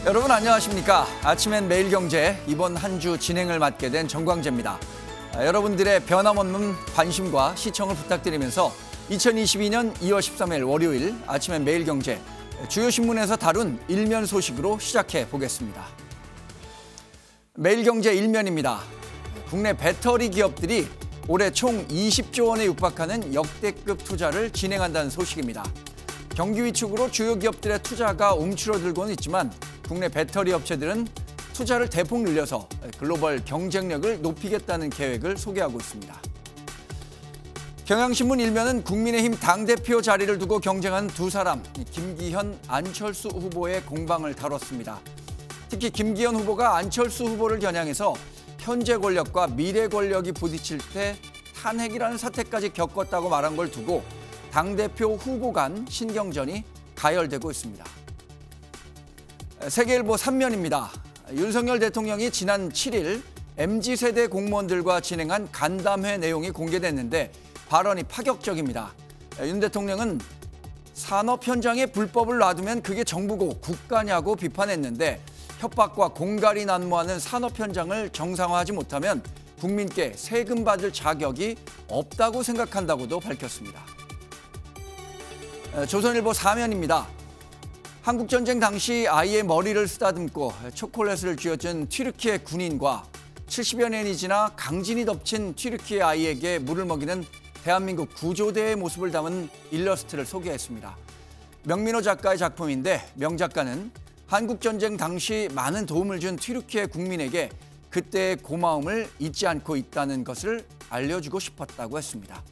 여러분 안녕하십니까? 아침엔 매일경제 이번 한 주 진행을 맡게 된 정광재입니다. 여러분들의 변함없는 관심과 시청을 부탁드리면서 2022년 2월 13일 월요일 아침엔 매일경제 주요 신문에서 다룬 일면 소식으로 시작해 보겠습니다. 매일경제 일면입니다. 국내 배터리 기업들이 올해 총 20조 원에 육박하는 역대급 투자를 진행한다는 소식입니다. 경기 위축으로 주요 기업들의 투자가 움츠러들고는 있지만 국내 배터리 업체들은 투자를 대폭 늘려서 글로벌 경쟁력을 높이겠다는 계획을 소개하고 있습니다. 경향신문 일면은 국민의힘 당대표 자리를 두고 경쟁한 두 사람, 김기현, 안철수 후보의 공방을 다뤘습니다. 특히 김기현 후보가 안철수 후보를 겨냥해서 현재 권력과 미래 권력이 부딪힐 때 탄핵이라는 사태까지 겪었다고 말한 걸 두고 당대표 후보 간 신경전이 가열되고 있습니다. 세계일보 3면입니다. 윤석열 대통령이 지난 7일 MZ세대 공무원들과 진행한 간담회 내용이 공개됐는데 발언이 파격적입니다. 윤 대통령은 산업 현장에 불법을 놔두면 그게 정부고 국가냐고 비판했는데 협박과 공갈이 난무하는 산업 현장을 정상화하지 못하면 국민께 세금 받을 자격이 없다고 생각한다고도 밝혔습니다. 조선일보 4면입니다. 한국전쟁 당시 아이의 머리를 쓰다듬고 초콜릿을 쥐어준 튀르키예 군인과 70여 년이 지나 강진이 덮친 튀르키예 아이에게 물을 먹이는 대한민국 구조대의 모습을 담은 일러스트를 소개했습니다. 명민호 작가의 작품인데 명 작가는 한국전쟁 당시 많은 도움을 준 튀르키예 국민에게 그때의 고마움을 잊지 않고 있다는 것을 알려주고 싶었다고 했습니다.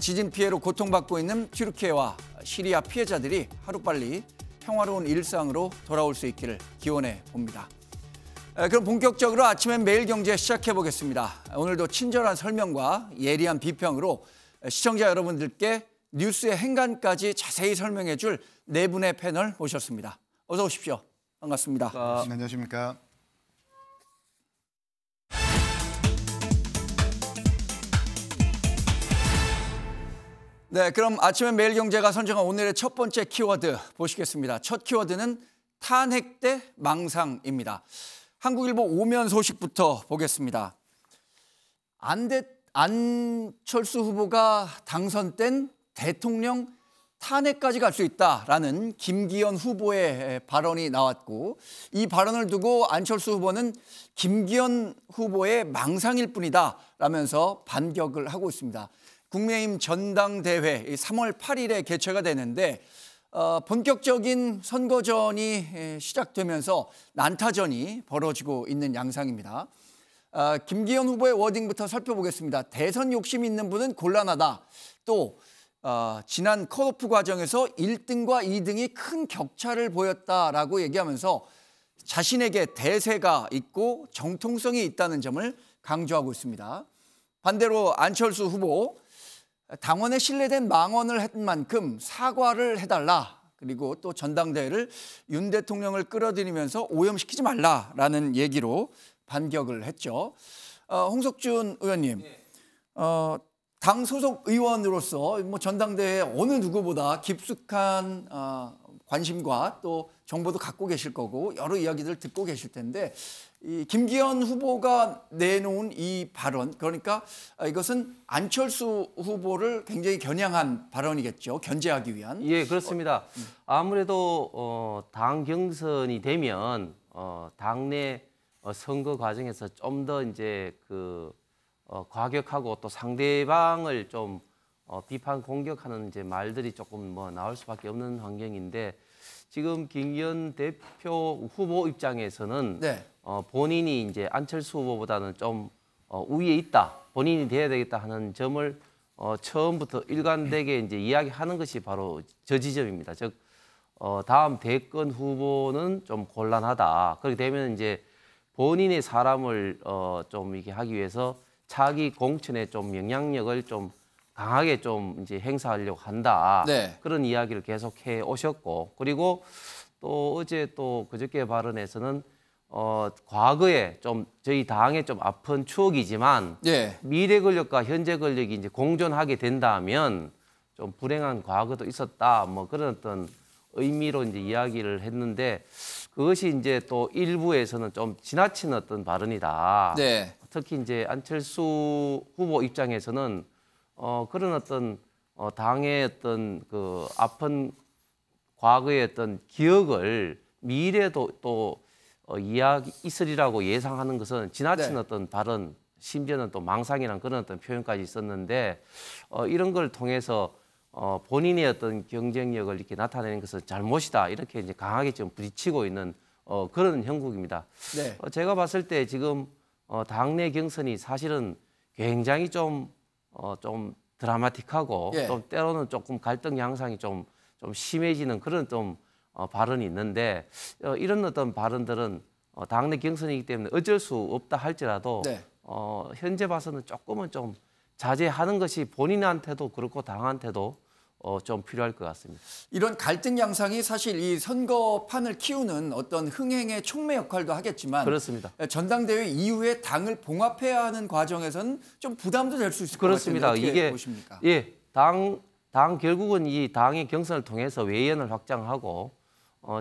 지진 피해로 고통받고 있는 튀르키예와 시리아 피해자들이 하루빨리 평화로운 일상으로 돌아올 수 있기를 기원해 봅니다. 그럼 본격적으로 아침엔 매일경제 시작해 보겠습니다. 오늘도 친절한 설명과 예리한 비평으로 시청자 여러분들께 뉴스의 행간까지 자세히 설명해 줄 네 분의 패널 모셨습니다. 어서 오십시오. 반갑습니다. 안녕하십니까. 네, 그럼 아침엔 매일경제가 선정한 오늘의 첫 번째 키워드 보시겠습니다. 첫 키워드는 탄핵 대 망상입니다. 한국일보 5면 소식부터 보겠습니다. 안철수 후보가 당선된 대통령 탄핵까지 갈 수 있다라는 김기현 후보의 발언이 나왔고 이 발언을 두고 안철수 후보는 김기현 후보의 망상일 뿐이다 라면서 반격을 하고 있습니다. 국민의힘 전당대회 3월 8일에 개최가 되는데 본격적인 선거전이 시작되면서 난타전이 벌어지고 있는 양상입니다. 김기현 후보의 워딩부터 살펴보겠습니다. 대선 욕심 있는 분은 곤란하다. 또 지난 컷오프 과정에서 1등과 2등이 큰 격차를 보였다라고 얘기하면서 자신에게 대세가 있고 정통성이 있다는 점을 강조하고 있습니다. 반대로 안철수 후보 당원에 신뢰된 망언을 한 만큼 사과를 해달라. 그리고 또 전당대회를 윤 대통령을 끌어들이면서 오염시키지 말라라는 얘기로 반격을 했죠. 홍석준 의원님, 당 소속 의원으로서 뭐 전당대회에 어느 누구보다 깊숙한 관심과 또 정보도 갖고 계실 거고 여러 이야기들을 듣고 계실 텐데 이 김기현 후보가 내놓은 이 발언, 그러니까 이것은 안철수 후보를 굉장히 겨냥한 발언이겠죠. 견제하기 위한. 예, 그렇습니다. 아무래도 당 경선이 되면 당내 선거 과정에서 좀 더 이제 과격하고 또 상대방을 좀 비판 공격하는 이제 말들이 조금 나올 수밖에 없는 환경인데 지금 김기현 대표 후보 입장에서는 네. 본인이 이제 안철수 후보보다는 좀 우위에 있다, 본인이 돼야 되겠다 하는 점을 처음부터 일관되게 이제 이야기하는 것이 바로 저 지점입니다. 즉 다음 대권 후보는 좀 곤란하다. 그렇게 되면 이제 본인의 사람을 좀 이렇게 하기 위해서 차기 공천에 좀 영향력을 좀 강하게 좀 이제 행사하려고 한다. 네. 그런 이야기를 계속 해 오셨고, 그리고 또 어제 또 그저께 발언에서는 과거에 좀 저희 당의 좀 아픈 추억이지만 예. 미래 권력과 현재 권력이 이제 공존하게 된다면 좀 불행한 과거도 있었다. 뭐 그런 어떤 의미로 이제 이야기를 했는데 그것이 이제 또 일부에서는 좀 지나친 어떤 발언이다. 네. 특히 이제 안철수 후보 입장에서는 그런 어떤 당의 어떤 그 아픈 과거의 어떤 기억을 미래에도 또 이야기 있으리라고 예상하는 것은 지나친 네. 어떤 발언, 심지어는 또 망상이라는 그런 어떤 표현까지 있었는데 이런 걸 통해서 본인의 어떤 경쟁력을 이렇게 나타내는 것은 잘못이다 이렇게 이제 강하게 좀 부딪히고 있는 그런 형국입니다. 네. 제가 봤을 때 지금 당내 경선이 사실은 굉장히 좀 드라마틱하고 예. 좀 때로는 조금 갈등 양상이 좀 심해지는 그런 좀 발언이 있는데 이런 어떤 발언들은 당내 경선이기 때문에 어쩔 수 없다 할지라도 네. 현재 봐서는 조금은 좀 자제하는 것이 본인한테도 그렇고 당한테도 좀 필요할 것 같습니다. 이런 갈등 양상이 사실 이 선거판을 키우는 어떤 흥행의 촉매 역할도 하겠지만 그렇습니다. 전당대회 이후에 당을 봉합해야 하는 과정에서는 좀 부담도 될 수 있을 것 그렇습니다. 같은데 어떻게 이게 보십니까? 예, 당 결국은 이 당의 경선을 통해서 외연을 확장하고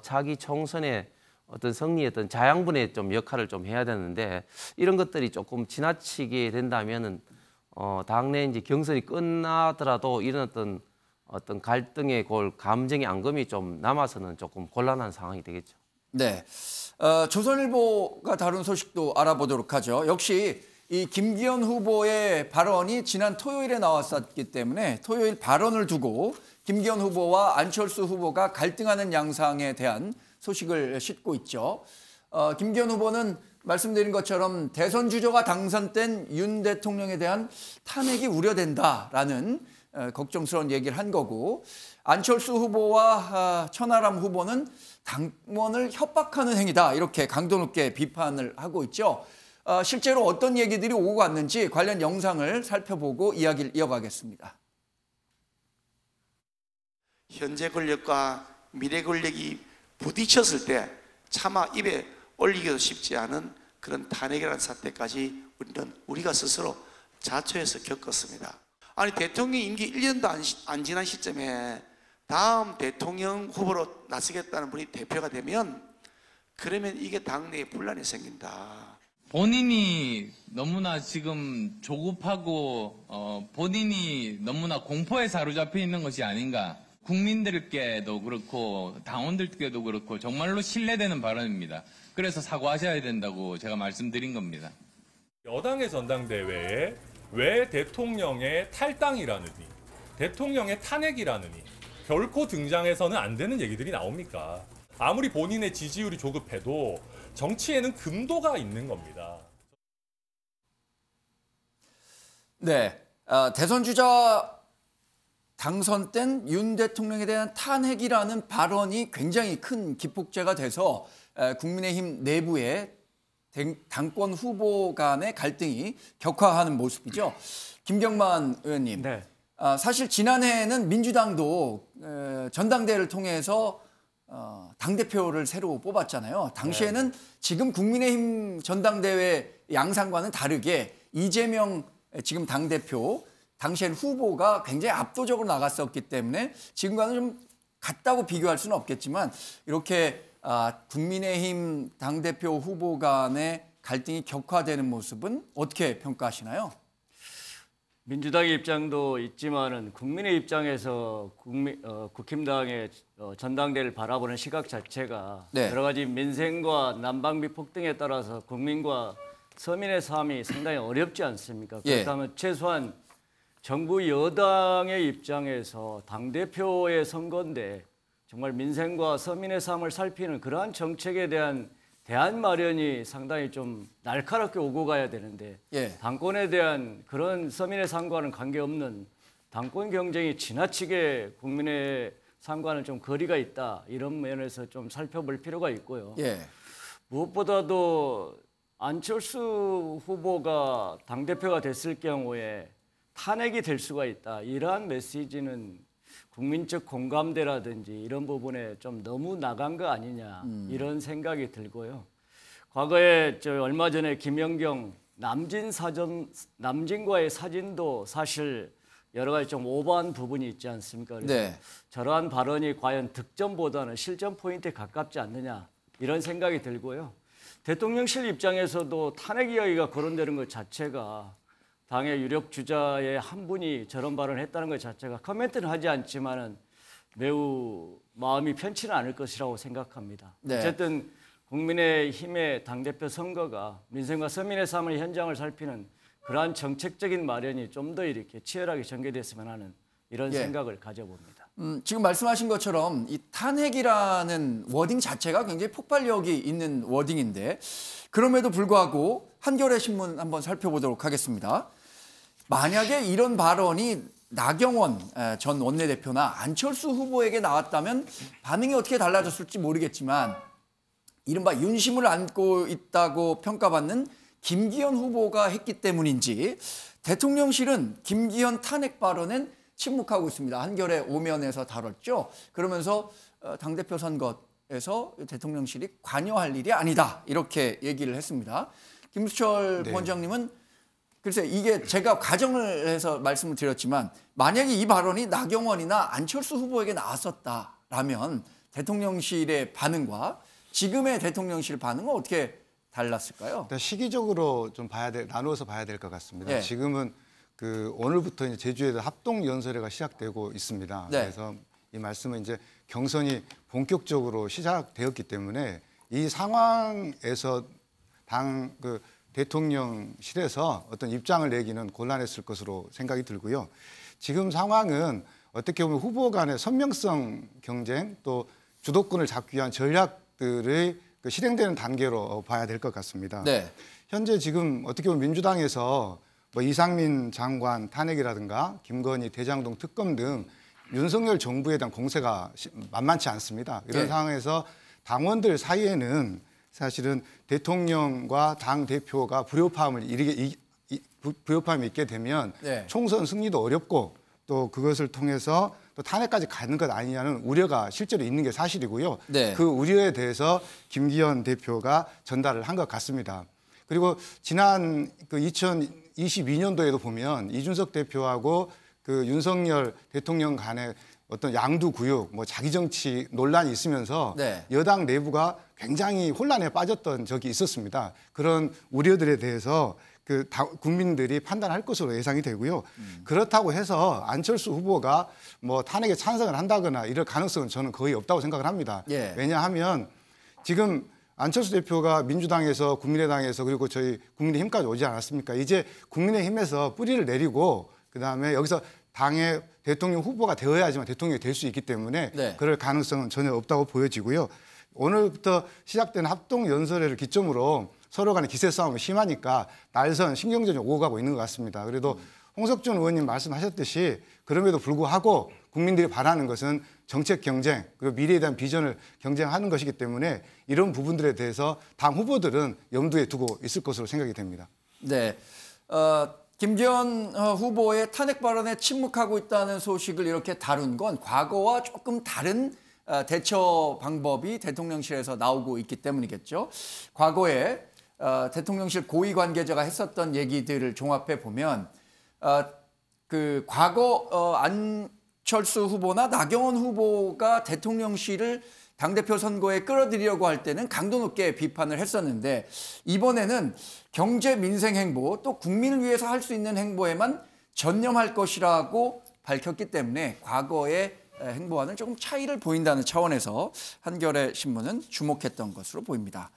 차기 총선의 어떤 승리의 어떤 자양분의 좀 역할을 좀 해야 되는데 이런 것들이 조금 지나치게 된다면은 당내 이제 경선이 끝나더라도 이런 어떤 갈등의 감정의 앙금이 좀 남아서는 조금 곤란한 상황이 되겠죠. 네. 조선일보가 다룬 소식도 알아보도록 하죠. 역시 이 김기현 후보의 발언이 지난 토요일에 나왔었기 때문에 토요일 발언을 두고 김기현 후보와 안철수 후보가 갈등하는 양상에 대한 소식을 싣고 있죠. 김기현 후보는 말씀드린 것처럼 대선 주자가 당선된 윤 대통령에 대한 탄핵이 우려된다라는 걱정스러운 얘기를 한 거고 안철수 후보와 천하람 후보는 당원을 협박하는 행위다 이렇게 강도 높게 비판을 하고 있죠. 실제로 어떤 얘기들이 오고 갔는지 관련 영상을 살펴보고 이야기를 이어가겠습니다. 현재 권력과 미래 권력이 부딪혔을 때 차마 입에 올리기도 쉽지 않은 그런 탄핵이라는 사태까지 우리가 스스로 자초해서 겪었습니다. 아니 대통령 임기 1년도 안 지난 시점에 다음 대통령 후보로 나서겠다는 분이 대표가 되면 그러면 이게 당내에 분란이 생긴다. 본인이 너무나 지금 조급하고 본인이 너무나 공포에 사로잡혀 있는 것이 아닌가. 국민들께도 그렇고 당원들께도 그렇고 정말로 신뢰되는 발언입니다. 그래서 사과하셔야 된다고 제가 말씀드린 겁니다. 여당의 전당대회에 왜 대통령의 탈당이라느니 대통령의 탄핵이라느니 결코 등장해서는 안 되는 얘기들이 나옵니까? 아무리 본인의 지지율이 조급해도 정치에는 금도가 있는 겁니다. 네, 대선 주자 당선된 윤 대통령에 대한 탄핵이라는 발언이 굉장히 큰 기폭제가 돼서 국민의힘 내부에 당권 후보 간의 갈등이 격화하는 모습이죠. 김경만 의원님, 네. 사실 지난해에는 민주당도 전당대회를 통해서 당대표를 새로 뽑았잖아요. 당시에는 지금 국민의힘 전당대회 양상과는 다르게 이재명 지금 당대표, 당시엔 후보가 굉장히 압도적으로 나갔었기 때문에 지금과는 좀 같다고 비교할 수는 없겠지만 이렇게 국민의힘 당대표 후보 간의 갈등이 격화되는 모습은 어떻게 평가하시나요? 민주당의 입장도 있지만은 국민의 입장에서 국힘당의 전당대회를 바라보는 시각 자체가 네. 여러 가지 민생과 난방비 폭등에 따라서 국민과 서민의 삶이 상당히 어렵지 않습니까? 예. 그렇다면 최소한 정부 여당의 입장에서 당대표의 선거인데 정말 민생과 서민의 삶을 살피는 그러한 정책에 대한 대안 마련이 상당히 좀 날카롭게 오고 가야 되는데 예. 당권에 대한 그런 서민의 삶과는 관계없는 당권 경쟁이 지나치게 국민의 삶과는 좀 거리가 있다. 이런 면에서 좀 살펴볼 필요가 있고요. 예. 무엇보다도 안철수 후보가 당대표가 됐을 경우에 탄핵이 될 수가 있다. 이러한 메시지는 국민적 공감대라든지 이런 부분에 좀 너무 나간 거 아니냐 이런 생각이 들고요. 과거에 얼마 전에 김연경 남진과의 사진도 사실 여러 가지 좀 오버한 부분이 있지 않습니까? 그래서 네. 저러한 발언이 과연 득점보다는 실점 포인트에 가깝지 않느냐 이런 생각이 들고요. 대통령실 입장에서도 탄핵 이야기가 거론되는 것 자체가 당의 유력 주자의 한 분이 저런 발언을 했다는 것 자체가 코멘트는 하지 않지만은 매우 마음이 편치는 않을 것이라고 생각합니다. 네. 어쨌든 국민의힘의 당대표 선거가 민생과 서민의 삶의 현장을 살피는 그러한 정책적인 마련이 좀 더 이렇게 치열하게 전개됐으면 하는 이런 예. 생각을 가져봅니다. 지금 말씀하신 것처럼 이 탄핵이라는 워딩 자체가 굉장히 폭발력이 있는 워딩인데 그럼에도 불구하고 한겨레 신문 한번 살펴보도록 하겠습니다. 만약에 이런 발언이 나경원 전 원내대표나 안철수 후보에게 나왔다면 반응이 어떻게 달라졌을지 모르겠지만 이른바 윤심을 안고 있다고 평가받는 김기현 후보가 했기 때문인지 대통령실은 김기현 탄핵 발언엔 침묵하고 있습니다. 한겨레 오면에서 다뤘죠. 그러면서 당대표 선거에서 대통령실이 관여할 일이 아니다. 이렇게 얘기를 했습니다. 김수철 네. 부원장님은 글쎄 이게 제가 가정을 해서 말씀을 드렸지만 만약에 이 발언이 나경원이나 안철수 후보에게 나왔었다라면 대통령실의 반응과 지금의 대통령실 반응은 어떻게 달랐을까요? 일단 시기적으로 좀 나누어서 봐야 될 것 같습니다. 네. 지금은 오늘부터 이제 제주에서 합동 연설회가 시작되고 있습니다. 네. 그래서 이 말씀은 이제 경선이 본격적으로 시작되었기 때문에 이 상황에서 대통령실에서 어떤 입장을 내기는 곤란했을 것으로 생각이 들고요. 지금 상황은 어떻게 보면 후보 간의 선명성 경쟁 또 주도권을 잡기 위한 전략들의 실행되는 단계로 봐야 될 것 같습니다. 네. 현재 지금 어떻게 보면 민주당에서 뭐 이상민 장관 탄핵이라든가 김건희 대장동 특검 등 윤석열 정부에 대한 공세가 만만치 않습니다. 이런 네. 상황에서 당원들 사이에는 사실은 대통령과 당 대표가 불협화음이 있게 되면 네. 총선 승리도 어렵고 또 그것을 통해서 또 탄핵까지 가는 것 아니냐는 우려가 실제로 있는 게 사실이고요. 네. 그 우려에 대해서 김기현 대표가 전달을 한 것 같습니다. 그리고 지난 2022년도에도 보면 이준석 대표하고 윤석열 대통령 간의 어떤 양두구육, 자기 정치 논란이 있으면서 네. 여당 내부가 굉장히 혼란에 빠졌던 적이 있었습니다. 그런 우려들에 대해서 국민들이 판단할 것으로 예상이 되고요. 그렇다고 해서 안철수 후보가 탄핵에 찬성을 한다거나 이럴 가능성은 저는 거의 없다고 생각을 합니다. 예. 왜냐하면 지금 안철수 대표가 민주당에서 국민의당에서 그리고 저희 국민의힘까지 오지 않았습니까? 이제 국민의힘에서 뿌리를 내리고 그다음에 여기서 당의 대통령 후보가 되어야지만 대통령이 될 수 있기 때문에 네. 그럴 가능성은 전혀 없다고 보여지고요. 오늘부터 시작된 합동연설회를 기점으로 서로 간의 기세 싸움이 심하니까 날선 신경전이 오고 가고 있는 것 같습니다. 그래도 홍석준 의원님 말씀하셨듯이 그럼에도 불구하고 국민들이 바라는 것은 정책 경쟁 그리고 미래에 대한 비전을 경쟁하는 것이기 때문에 이런 부분들에 대해서 당 후보들은 염두에 두고 있을 것으로 생각이 됩니다. 네. 김기현 후보의 탄핵 발언에 침묵하고 있다는 소식을 이렇게 다룬 건 과거와 조금 다른 대처 방법이 대통령실에서 나오고 있기 때문이겠죠. 과거에 대통령실 고위 관계자가 했었던 얘기들을 종합해 보면 과거 안철수 후보나 나경원 후보가 대통령실을 당대표 선거에 끌어들이려고 할 때는 강도 높게 비판을 했었는데 이번에는 경제 민생 행보 또 국민을 위해서 할 수 있는 행보에만 전념할 것이라고 밝혔기 때문에 과거의 행보와는 조금 차이를 보인다는 차원에서 한겨레 신문은 주목했던 것으로 보입니다.